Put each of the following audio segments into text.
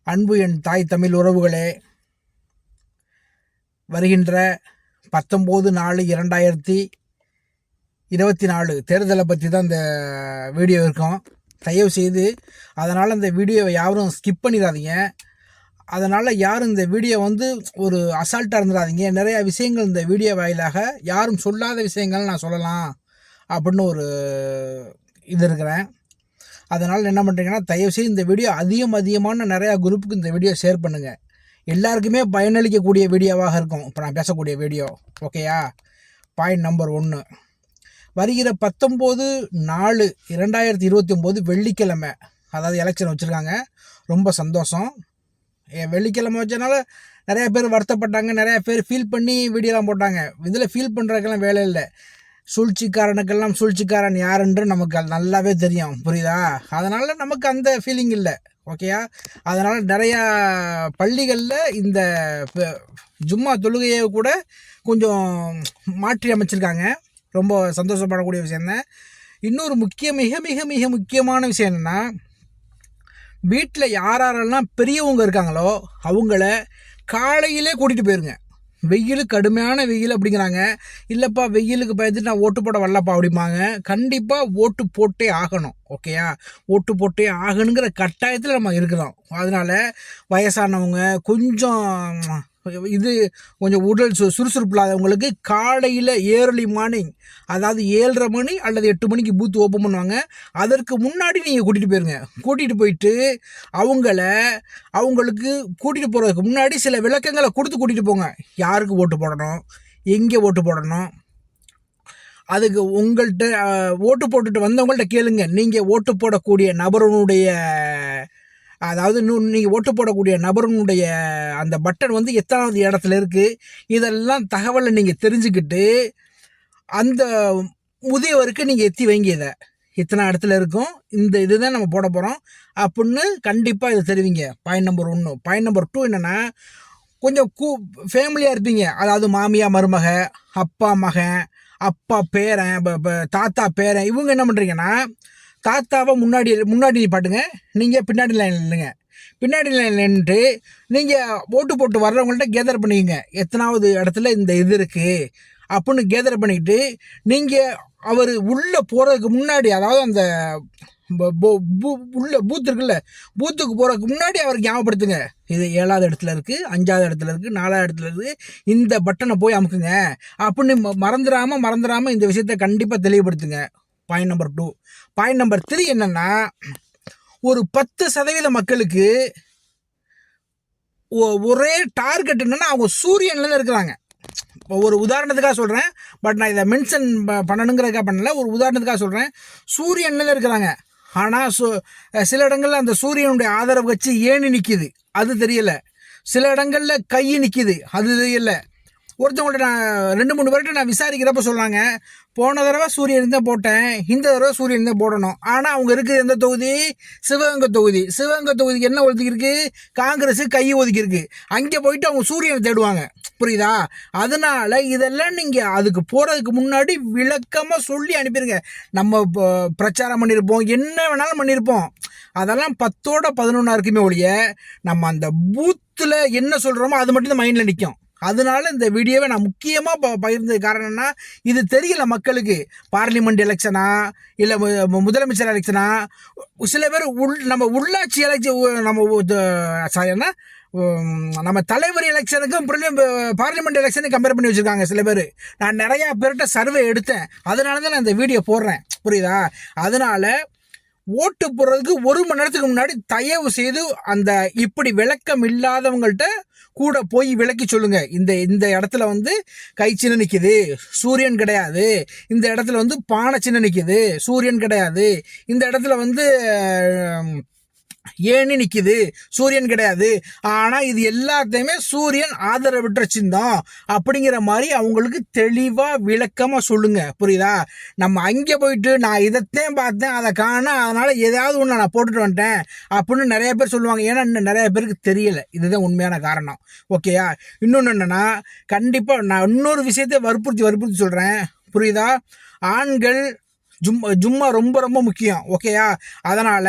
அன்பு என் தாய் தமிழ் உறவுகளே, வருகின்ற 19/4/2024 தேர்தலை பற்றி தான் இந்த வீடியோ இருக்கும். தயவு செய்து அதனால் இந்த வீடியோவை யாரும் ஸ்கிப் பண்ணிடாதீங்க. அதனால் யாரும் இந்த வீடியோ ஒரு அசால்ட்டாக இருந்துடாதீங்க. நிறையா விஷயங்கள் இந்த வீடியோ வாயிலாக யாரும் சொல்லாத விஷயங்கள் நான் சொல்லலாம் அப்படின்னு ஒரு இது இருக்கிறேன். அதனால் என்ன பண்ணுறீங்கன்னா, தயவுசெய்து இந்த வீடியோ அதிகமான நிறையா குரூப்புக்கு இந்த வீடியோ ஷேர் பண்ணுங்கள். எல்லாருக்குமே பயனளிக்கக்கூடிய வீடியோவாக இருக்கும் இப்போ நான் பேசக்கூடிய வீடியோ. ஓகேயா? பாயிண்ட் நம்பர் 1, வருகிற 19/4/2029 வெள்ளிக்கிழமை, அதாவது எலெக்ஷன் வச்சுருக்காங்க. ரொம்ப சந்தோஷம். வெள்ளிக்கிழமை வச்சனால நிறையா பேர் வருத்தப்பட்டாங்க, நிறையா பேர் ஃபீல் பண்ணி வீடியோலாம் போட்டாங்க. இதில் ஃபீல் பண்ணுறதுக்கெல்லாம் வேலை இல்லை. சூழ்ச்சிக்காரனுக்கெல்லாம் சூழ்ச்சிக்காரன் யாருன்று நமக்கு அது நல்லாவே தெரியும். புரியுதா? அதனால் நமக்கு அந்த ஃபீலிங் இல்லை. ஓகேயா? அதனால் நிறையா பள்ளிகளில் இந்த ஜும்மா தொழுகையை கூட கொஞ்சம் மாற்றி அமைச்சிருக்காங்க. ரொம்ப சந்தோஷப்படக்கூடிய விஷயந்தான். இன்னொரு மிக மிக மிக முக்கியமான விஷயம் என்னென்னா, வீட்டில் யாரெல்லாம் பெரியவங்க இருக்காங்களோ அவங்கள காலையிலே கூட்டிகிட்டு போயிருங்க. வெயில், கடுமையான வெயில் அப்படிங்கிறாங்க. இல்லைப்பா, வெயிலுக்கு பயந்துட்டு நான் ஓட்டு போட வரலப்பா அப்படிம்பாங்க. கண்டிப்பாக ஓட்டு போட்டே ஆகணும். ஓகேயா? ஓட்டு போட்டே ஆகணுங்கிற கட்டாயத்தில் நம்ம இருக்கிறோம். அதனால் வயசானவங்க, கொஞ்சம் உடல் சுறுசுறுப்பு இல்லாதவங்களுக்கு காலையில் ஏர்லி மார்னிங், அதாவது 7:30 மணி அல்லது 8 மணிக்கு பூத்து ஓப்பன் பண்ணுவாங்க. அதற்கு முன்னாடி நீங்கள் கூட்டிகிட்டு போயிருங்க. கூட்டிகிட்டு போயிட்டு அவங்களுக்கு கூட்டிகிட்டு போகிறதுக்கு முன்னாடி சில விளக்கங்களை கொடுத்து கூட்டிகிட்டு போங்க. யாருக்கு ஓட்டு போடணும், எங்கே ஓட்டு போடணும், அதுக்கு உங்கள்கிட்ட ஓட்டு போட்டுட்டு வந்தவங்கள்ட்ட கேளுங்க. நீங்கள் ஓட்டு போடக்கூடிய நபருடைய, அதாவது நீங்கள் ஓட்டு போடக்கூடிய நபருடைய அந்த பட்டன் எத்தனாவது இடத்துல இருக்குது, இதெல்லாம் தகவலை நீங்கள் தெரிஞ்சுக்கிட்டு அந்த முதியவருக்கு நீங்கள் எத்தி வைங்க. இத்தனை இடத்துல இருக்கும், இந்த இதுதான் நம்ம போட போகிறோம் அப்படின்னு கண்டிப்பாக இதை தெரிவிங்க. Point number 1. பாயிண்ட் நம்பர் 2 என்னென்னா, கொஞ்சம் ஃபேமிலியாக இருப்பீங்க. அதாவது மாமியா மருமக, அப்பா மகன், அப்பா பேரன், தாத்தா பேரன். இவங்க என்ன பண்ணுறீங்கன்னா, தாத்தாவை முன்னாடி பாட்டுங்க, நீங்கள் பின்னாடி லைன் இல்லைங்க. பின்னாடி லைன் நின்றுட்டு நீங்கள் ஓட்டு போட்டு வர்றவங்கள்ட்ட கேதர் பண்ணிக்கங்க. எத்தனாவது இடத்துல இந்த இது இருக்குது அப்படின்னு கேதர் பண்ணிக்கிட்டு, நீங்கள் அவர் உள்ளே போகிறதுக்கு முன்னாடி, அதாவது அந்த உள்ள பூத்து இருக்குல்ல, பூத்துக்கு போகிறதுக்கு முன்னாடி அவருக்கு ஞாபகப்படுத்துங்க. இது 7வது இடத்துல இருக்குது, 5வது இடத்துல இருக்குது, 4வது இடத்துல இருக்குது, இந்த பட்டனை போய் அமுக்குங்க அப்படின்னு மறந்துடாமல் இந்த விஷயத்தை கண்டிப்பாக தெளிவுபடுத்துங்க. Point number 2. பாயிண்ட் நம்பர் 3 என்னென்னா, ஒரு 10% மக்களுக்கு ஒரே டார்கெட் என்னென்னா, அவங்க சூரியன்லேருந்து இருக்கிறாங்க. ஒரு உதாரணத்துக்காக சொல்கிறேன், பட் நான் இதை மென்ஷன் பண்ணணுங்கிறதுக்காக பண்ணல, ஒரு உதாரணத்துக்காக சொல்கிறேன். சூரியன்லேருந்து இருக்கிறாங்க. ஆனால் சில இடங்களில் அந்த சூரியனுடைய ஆதரவு வச்சு ஏணி நிற்கிது, அது தெரியலை. சில இடங்களில் கை நிற்கிது, அது தெரியலை. ஒருத்தவங்கள்ட்ட நான் 2-3 பேர்கிட்ட நான் விசாரிக்கிறப்ப சொன்னாங்க, போன தடவை சூரியன் தான் போட்டேன், இந்த தடவை சூரியன் தான் போடணும். ஆனால் அவங்க இருக்குது எந்த தொகுதி? சிவகங்கை தொகுதி. சிவகங்கை தொகுதிக்கு என்ன ஒதுக்கியிருக்கு? காங்கிரஸ் கை ஒதுக்கியிருக்கு. அங்கே போயிட்டு அவங்க சூரியனை தேடுவாங்க. புரியுதா? அதனால் இதெல்லாம் நீங்கள் அதுக்கு போகிறதுக்கு முன்னாடி விளக்கமாக சொல்லி அனுப்பிடுங்க. நம்ம பிரச்சாரம் பண்ணியிருப்போம், என்ன வேணாலும் பண்ணியிருப்போம். அதெல்லாம் 10ஓட 11 இருக்குமே ஒழிய, நம்ம அந்த பூத்தில் என்ன சொல்கிறோமோ அது மட்டும் தான் மைண்டில் நிற்கும். அதனால இந்த வீடியோவை நான் முக்கியமாக பகிர்ந்தது காரணம்னா, இது தெரியல மக்களுக்கு. பார்லிமெண்ட் எலெக்ஷனா இல்லை முதலமைச்சர் எலெக்ஷனா, சில பேர் நம்ம உள்ளாட்சி எலெக்ஷன், நம்ம தலைவர் எலெக்ஷனுக்கும் பார்லிமெண்ட் எலெக்ஷனுக்கும் கம்பேர் பண்ணி வச்சுருக்காங்க சில பேர். நான் நிறையா பேர்கிட்ட சர்வே எடுத்தேன், அதனால தான் நான் இந்த வீடியோ போடுறேன். புரியுதா? அதனால் ஓட்டு போடுறதுக்கு 1 மணி நேரத்துக்கு முன்னாடி தயவு செய்து அந்த இப்படி விளக்கம் இல்லாதவங்கள்ட்ட கூட போய் விளக்கி சொல்லுங்க. இந்த இடத்துல கை சின்ன நிற்கிது, சூரியன் கிடையாது. இந்த இடத்துல பானை சின்ன நிற்கிது, சூரியன் கிடையாது. இந்த இடத்துல ஏணி நிற்கிது, சூரியன் கிடையாது. ஆனால் இது எல்லாத்தையுமே சூரியன் ஆதரவற்ற சின்னம் அப்படிங்கிற மாதிரி அவங்களுக்கு தெளிவாக விளக்கமாக சொல்லுங்க. புரியுதா? நம்ம அங்கே போயிட்டு நான் இதைத்தான் பார்த்தேன், அதை காண, அதனால் ஏதாவது ஒன்று நான் போட்டுட்டு வந்துட்டேன் அப்படின்னு நிறைய பேர் சொல்லுவாங்க. ஏன்னா இன்னும் நிறைய பேருக்கு தெரியலை. இதுதான் உண்மையான காரணம். ஓகேயா? இன்னொன்று என்னென்னா, கண்டிப்பாக நான் இன்னொரு விஷயத்தை வற்புறுத்தி சொல்கிறேன். புரியுதா? ஆண்கள் ஜும்மா ரொம்ப ரொம்ப முக்கியம். ஓகேயா? அதனால்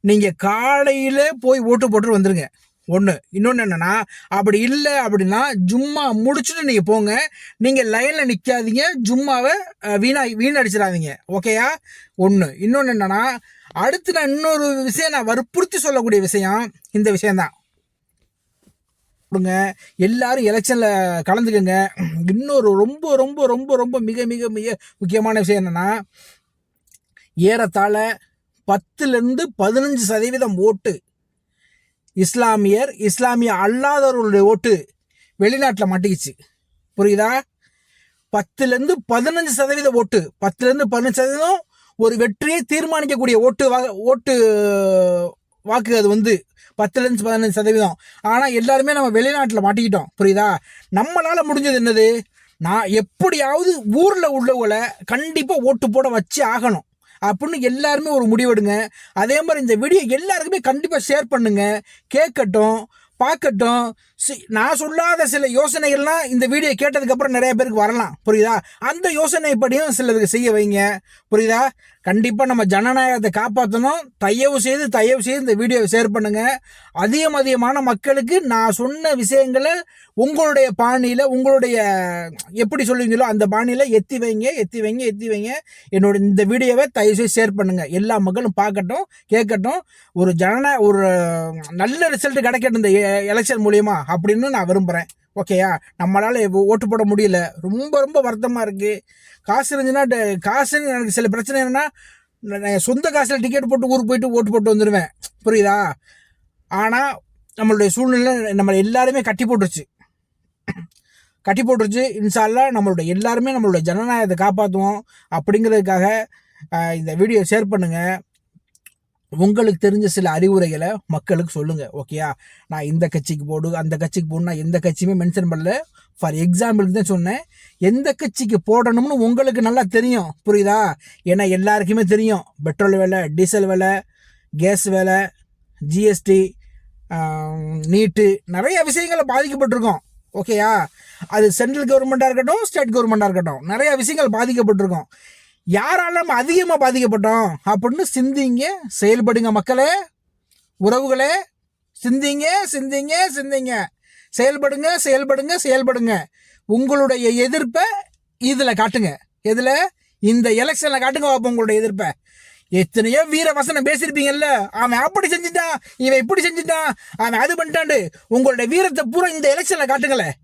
நீங்கள் காலையில் போய் ஓட்டு போட்டு வந்துடுங்க. ஒன்று. இன்னொன்று என்னென்னா, அப்படி இல்லை அப்படின்னா ஜும்மா முடிச்சுட்டு நீங்கள் போங்க. நீங்கள் லைனில் நிற்காதீங்க, ஜும்மாவை வீணடிச்சிடாதீங்க. ஓகேயா? ஒன்று. இன்னொன்று என்னென்னா, அடுத்து நான் இன்னொரு விஷயம் நான் வற்புறுத்தி சொல்லக்கூடிய விஷயம் இந்த விஷயந்தான். எல்லாரும் எலெக்ஷனில் கலந்துக்கங்க. இன்னொரு ரொம்ப ரொம்ப ரொம்ப ரொம்ப மிக மிக மிக முக்கியமான விஷயம் என்னென்னா, ஏறத்தாழ 10-15% ஓட்டு இஸ்லாமிய அல்லாதவர்களுடைய ஓட்டு வெளிநாட்டில் மாட்டிக்கிச்சு. புரியுதா? 10-15% ஓட்டு, 10-15% ஒரு வெற்றியை தீர்மானிக்கக்கூடிய ஓட்டு வாக்கு. அது 10-15%. ஆனால் எல்லாருமே நம்ம வெளிநாட்டில் மாட்டிக்கிட்டோம். புரியுதா? நம்மளால் முடிஞ்சது என்னது? நான் எப்படியாவது ஊரில் உள்ளவங்களை கண்டிப்பாக ஓட்டு போட வச்சு ஆகணும் அப்படின்னு எல்லாருமே ஒரு முடிவெடுங்க. அதே மாதிரி இந்த வீடியோ எல்லாருக்குமே கண்டிப்பாக ஷேர் பண்ணுங்க, கேட்கட்டும், பார்க்கட்டும். நான் சொல்லாத சில யோசனைகள்லாம் இந்த வீடியோ கேட்டதுக்கப்புறம் நிறைய பேருக்கு வரலாம். புரியுதா? அந்த யோசனைப்படியும் சிலருக்கு செய்ய வைங்க. புரியுதா? கண்டிப்பாக நம்ம ஜனநாயகத்தை காப்பாற்றணும். தயவு செய்து இந்த வீடியோவை ஷேர் பண்ணுங்கள். அதிகமான மக்களுக்கு நான் சொன்ன விஷயங்களை உங்களுடைய பாணியில், உங்களுடைய எப்படி சொல்லுவீங்களோ அந்த பாணியில் எத்தி வைங்க. என்னோட இந்த வீடியோவை தயவு செய்து ஷேர் பண்ணுங்கள். எல்லா மக்களும் பார்க்கட்டும், கேட்கட்டும். ஒரு நல்ல ரிசல்ட் கிடைக்கட்டும் இந்த எலெக்ஷன் மூலியமா அப்படின்னு நான் விரும்புகிறேன். ஓகேயா? நம்மளால் ஓட்டு போட முடியல, ரொம்ப ரொம்ப வருத்தமாக இருக்குது. காசு இருந்துச்சுன்னா, எனக்கு சில பிரச்சனை என்னென்னா, நான் சொந்த காசில் டிக்கெட் போட்டு ஊருக்கு போயிட்டு ஓட்டு போட்டு வந்துடுவேன். புரியுதா? ஆனால் நம்மளுடைய சூழ்நிலை நம்ம எல்லாருமே கட்டி போட்டுருச்சு. இன்ஷா அல்லாஹ் நம்மளுடைய ஜனநாயகத்தை காப்பாற்றுவோம். அப்படிங்கிறதுக்காக இந்த வீடியோ ஷேர் பண்ணுங்கள். உங்களுக்கு தெரிஞ்ச சில அறிவுரைகளை மக்களுக்கு சொல்லுங்கள். ஓகேயா? நான் இந்த கட்சிக்கு போடு, அந்த கட்சிக்கு போடணும், நான் எந்த கட்சியுமே மென்ஷன் பண்ணல. ஃபார் எக்ஸாம்பிளுக்கு தான் சொன்னேன். எந்த கட்சிக்கு போடணும்னு உங்களுக்கு நல்லா தெரியும். புரியுதா? ஏன்னா எல்லாருக்குமே தெரியும், பெட்ரோல் விலை, டீசல் விலை, கேஸ் விலை, ஜிஎஸ்டி, நீட்டு, நிறைய விஷயங்களை பாதிக்கப்பட்டிருக்கோம். ஓகேயா? அது சென்ட்ரல் கவர்மெண்ட்டாக இருக்கட்டும், ஸ்டேட் கவர்மெண்ட்டாக இருக்கட்டும், நிறைய விஷயங்கள் பாதிக்கப்பட்டிருக்கோம். யாரால நம்ம அதிகமாக பாதிக்கப்பட்டோம் அப்படின்னு சிந்திங்க, செயல்படுங்க. மக்களே, உறவுகளே, சிந்திங்க, செயல்படுங்க. உங்களுடைய எதிர்ப்பை இதில் காட்டுங்க. எதில்? இந்த எலெக்ஷனில் காட்டுங்க பார்ப்போம் உங்களுடைய எதிர்ப்பை. எத்தனையோ வீர வசனம் பேசியிருப்பீங்கல்ல, அவன் அப்படி செஞ்சுட்டான், இவன் இப்படி செஞ்சுட்டான், அவன் அது பண்ணிட்டாண்டு. உங்களுடைய வீரத்தை பூரா இந்த எலெக்ஷனில் காட்டுங்களேன்.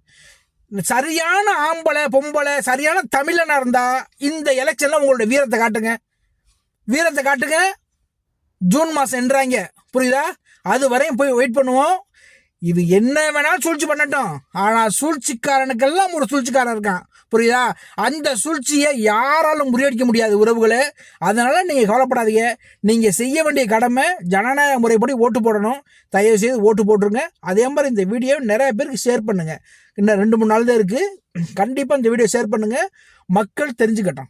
சரியான ஆம்பளை பொம்பளை சரியான தமிழனா இருந்தா இந்த எலெக்ஷன்ல உங்களுடைய வீரத்தை காட்டுங்க. ஜூன் மாதம் என்றாங்க. புரியுதா? அது வரையும் போய் வெயிட் பண்ணுவோம். இது என்ன வேணாலும் சூழ்ச்சி பண்ணட்டும், ஆனால் சூழ்ச்சிக்காரனுக்கெல்லாம் ஒரு சூழ்ச்சிக்காரன் இருக்கான். புரியுதா? அந்த சூழ்ச்சியை யாராலும் முறியடிக்க முடியாது உறவுகளே. அதனால நீங்கள் கவலைப்படாதீங்க. நீங்கள் செய்ய வேண்டிய கடமை ஜனநாயக முறைப்படி ஓட்டு போடணும். தயவு செய்து ஓட்டு போட்டுருங்க. அதே மாதிரி இந்த வீடியோ நிறைய பேருக்கு ஷேர் பண்ணுங்கள். இன்னும் 2-3 நாள் தான் இருக்குது. கண்டிப்பாக இந்த வீடியோ ஷேர் பண்ணுங்கள், மக்கள் தெரிஞ்சுக்கட்டும்.